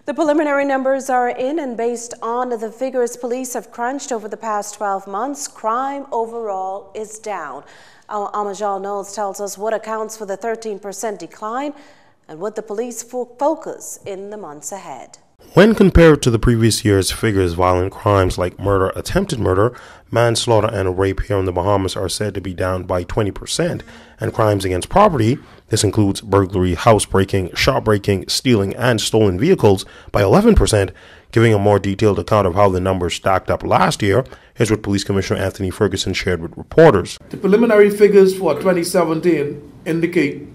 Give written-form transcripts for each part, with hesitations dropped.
The preliminary numbers are in, and based on the figures police have crunched over the past 12 months, crime overall is down. Our Amajal Knowles tells us what accounts for the 13% decline and what the police focus in the months ahead. When compared to the previous year's figures, violent crimes like murder, attempted murder, manslaughter, and rape here in the Bahamas are said to be down by 20%, and crimes against property, this includes burglary, housebreaking, shopbreaking, stealing, and stolen vehicles, by 11%. Giving a more detailed account of how the numbers stacked up last year, here's what Police Commissioner Anthony Ferguson shared with reporters. The preliminary figures for 2017 indicate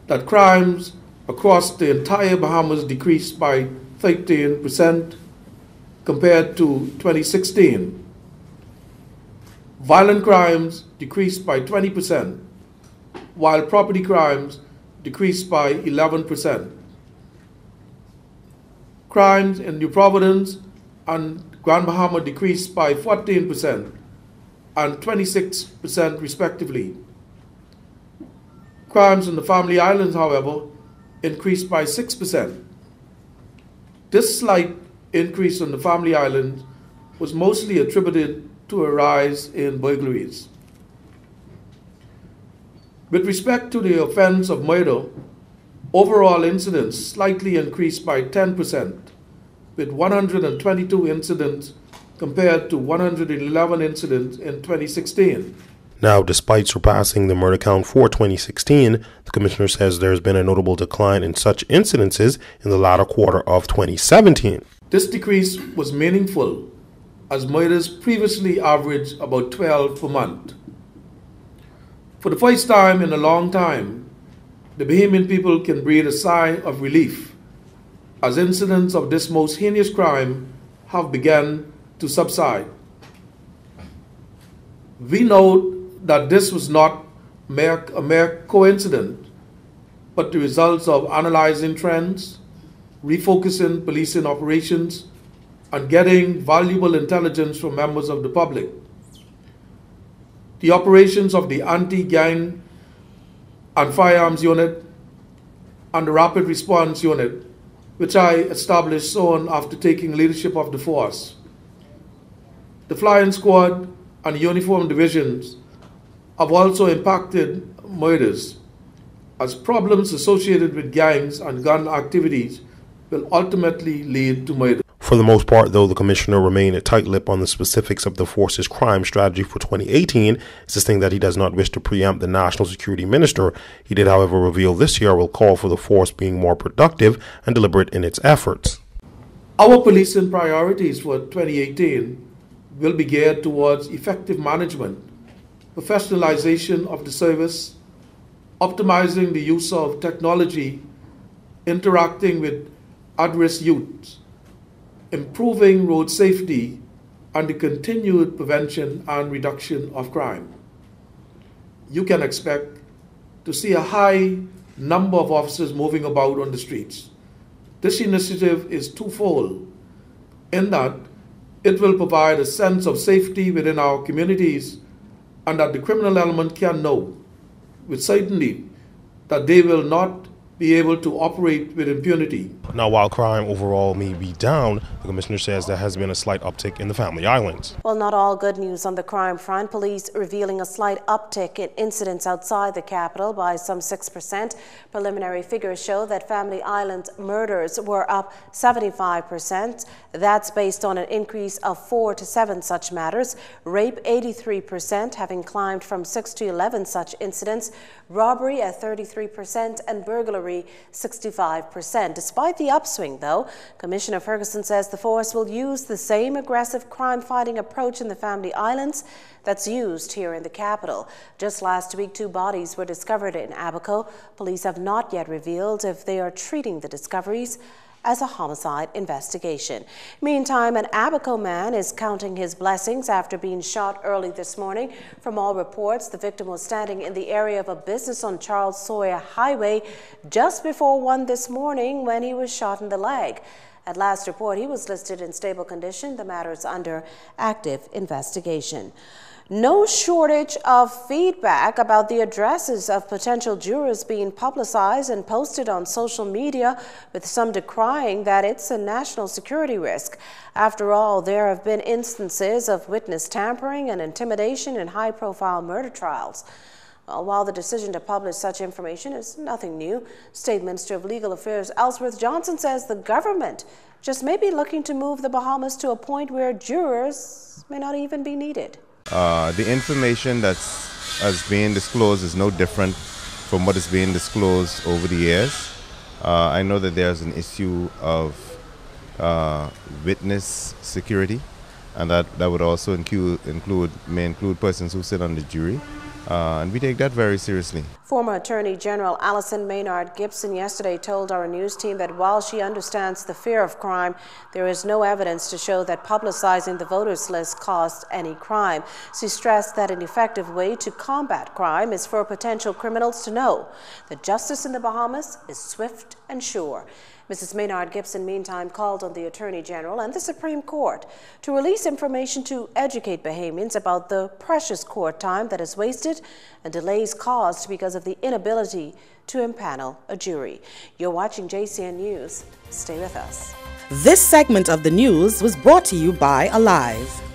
that crimes across the entire Bahamas decreased by 13% compared to 2016. Violent crimes decreased by 20%, while property crimes decreased by 11%. Crimes in New Providence and Grand Bahama decreased by 14% and 26% respectively. Crimes in the Family Islands, however, increased by 6%. This slight increase on the Family Islands was mostly attributed to a rise in burglaries. With respect to the offense of murder, overall incidents slightly increased by 10%, with 122 incidents compared to 111 incidents in 2016. Now, despite surpassing the murder count for 2016, the Commissioner says there has been a notable decline in such incidences in the latter quarter of 2017. This decrease was meaningful, as murders previously averaged about 12 per month. For the first time in a long time, the Bahamian people can breathe a sigh of relief, as incidents of this most heinous crime have begun to subside. We know that this was not a mere coincidence, but the results of analyzing trends, refocusing policing operations, and getting valuable intelligence from members of the public. The operations of the Anti-Gang and Firearms Unit and the Rapid Response Unit, which I established soon after taking leadership of the force. The Flying Squad and Uniform Divisions have also impacted murders, as problems associated with gangs and gun activities will ultimately lead to murder. For the most part, though, the Commissioner remained a tight-lipped on the specifics of the force's crime strategy for 2018, insisting that he does not wish to preempt the National Security Minister. He did, however, reveal this year will call for the force being more productive and deliberate in its efforts. Our policing priorities for 2018 will be geared towards effective management, professionalization of the service, optimizing the use of technology, interacting with at-risk youth, improving road safety, and the continued prevention and reduction of crime. You can expect to see a high number of officers moving about on the streets. This initiative is twofold, in that it will provide a sense of safety within our communities, and that the criminal element can know with certainty that they will not be able to operate with impunity. Now, while crime overall may be down, the Commissioner says there has been a slight uptick in the Family Islands. Well, not all good news on the crime front. Police revealing a slight uptick in incidents outside the capital by some 6%. Preliminary figures show that Family Island murders were up 75%. That's based on an increase of 4 to 7 such matters. Rape 83%, having climbed from 6 to 11 such incidents. Robbery at 33% and burglary 65%. Despite the upswing, though, Commissioner Ferguson says the force will use the same aggressive crime-fighting approach in the Family Islands that's used here in the capital. Just last week, 2 bodies were discovered in Abaco. Police have not yet revealed if they are treating the discoveries as a homicide investigation. Meantime, an Abaco man is counting his blessings after being shot early this morning. From all reports, the victim was standing in the area of a business on Charles Sawyer Highway just before 1 this morning when he was shot in the leg. At last report, he was listed in stable condition. The matter is under active investigation. No shortage of feedback about the addresses of potential jurors being publicized and posted on social media, with some decrying that it's a national security risk. After all, there have been instances of witness tampering and intimidation in high-profile murder trials. While the decision to publish such information is nothing new, State Minister of Legal Affairs Ellsworth Johnson says the government just may be looking to move the Bahamas to a point where jurors may not even be needed. The information that's being disclosed is no different from what is being disclosed over the years. I know that there's an issue of witness security, and that would also may include persons who sit on the jury. And we take that very seriously. Former Attorney General Alison Maynard Gibson yesterday told our news team that while she understands the fear of crime, there is no evidence to show that publicizing the voters list caused any crime. She stressed that an effective way to combat crime is for potential criminals to know that justice in the Bahamas is swift and sure. Mrs. Maynard Gibson, meantime, called on the Attorney General and the Supreme Court to release information to educate Bahamians about the precious court time that is wasted and delays caused because of the inability to impanel a jury. You're watching JCN News. Stay with us. This segment of the news was brought to you by Alive.